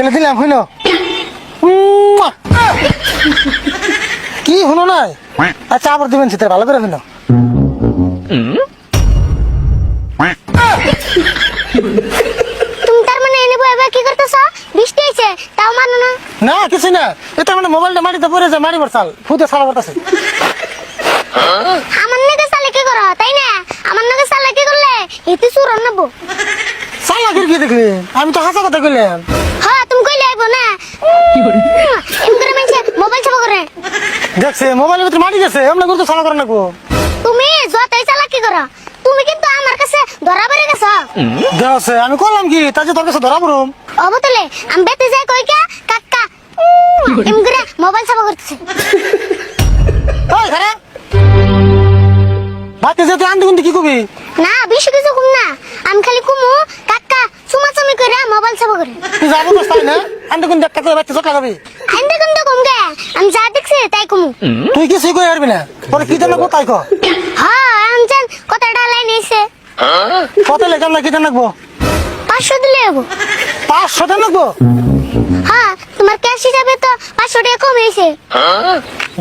তাহলে দিলাম হইল কি হলো নাই আচ্ছা আবার দিবেন সেটা ভালো করে হইল তুমি তার মানে এনে বইবা কি করতেছ বৃষ্টি হইছে তাও মানো না না কিছু না এটা মানে মোবাইলটা মাটিতে পড়ে যায় মারি বসাল ফুটে সারা বলতেছে আমার নাকি সালে কি করো তাই না আমার নাকি সালে কি করলে এতে সুরন নেবো সালা কি দেখলি আমি তো হাসা কথা কইলাম হ্যাঁ তুমি কইলে আইবো না এম করে মানছে মোবাইল চাপা করে দেখছে মোবাইলের ভিতরে মাটি গেছে এমন করতে সালা করে নাকবো তুমি যতই চালাকি করো তুমি কিন্তু আমার কাছে ধরা পড়ে গেছো দেখছে আমি করলাম কি তার যে তোর কাছে ধরা পড়ুম অবতলে আমি বেতে যাই কই কা কাকা এম করে মোবাইল চাপা করতেছে ওই ঘরে ভাতে যেতে আনতে কিন্তু কি কবি না বেশি কিছু কম না আমি খালি কুমু কাকা চুমাচুমি করে মোবাইল চাপা করে তুই যাবো তো তাই না আনতে কিন্তু একটা করে বাচ্চা চোট লাগাবি আইন্দা কিন্তু কম গে আমি যা দেখছি তাই কুমু তুই কি শিখে আসবি না পরে কি জানাবো তাই কর হ্যাঁ আমজান কতটা লাইন এসে কত লেখাম না কি জানাবো 500 দিলে হবো 500 টাকা লাগবো হ্যাঁ তোমার ক্যাশ হিসাবে তো 500 টাকা কম হয়েছে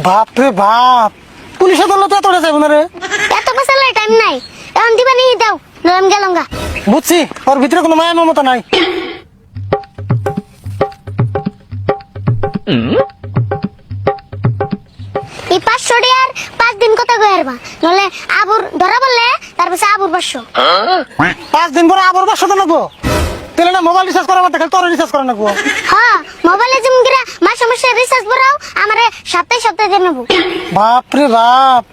বাপ রে বাপ পুলিশে ধরলে তো এতটা যাবো না রে এত পয়সা লাই টাইম নাই এখন দিবা নিয়ে দাও নরম গেলাম গা বুঝছি ওর ভিতরে কোনো মায়া মমতা নাই এই 500 টাকার 5 দিন কত গয়ারবা নলে আবুর ধরা বললে তারপর আবুর 500 5 দিন পরে আবার 500 টাকা লাগবো তাহলে না মোবাইল রিচার্জ করার মধ্যে খালি তোর রিচার্জ করা লাগবো হ্যাঁ মোবাইলে যেমন করে মাসে মাসে রিচার্জ ভরাও আমারে সপ্তাহে সপ্তাহে দিয়ে নেবো বাপ রে বাপ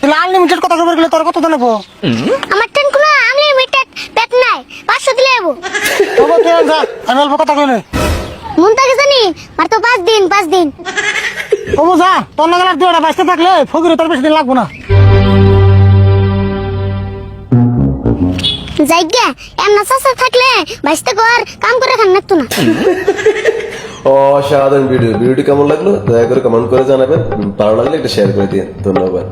তাহলে আনলিমিটেড কথা কবে গেলে তোর কত দেন নেবো আমার টেন কোনো আনলিমিটেড পেট নাই 500 দিলে হবো তবে তুই যা আমি অল্প কথা কইলে মন থেকে জানি মার তো 5 দিন তবু যা তোর নাগাল আর 2টা বাঁচতে থাকলে ফকিরে তোর বেশি দিন লাগবো না জায়গা এমন চাষা থাকলে বাইসতে কর কাম করে খান না না অসাধারণ ভিডিওটি কেমন লাগলো দয়া করে কমেন্ট করে জানাবেন ভালো লাগলে একটা শেয়ার করে দিন ধন্যবাদ।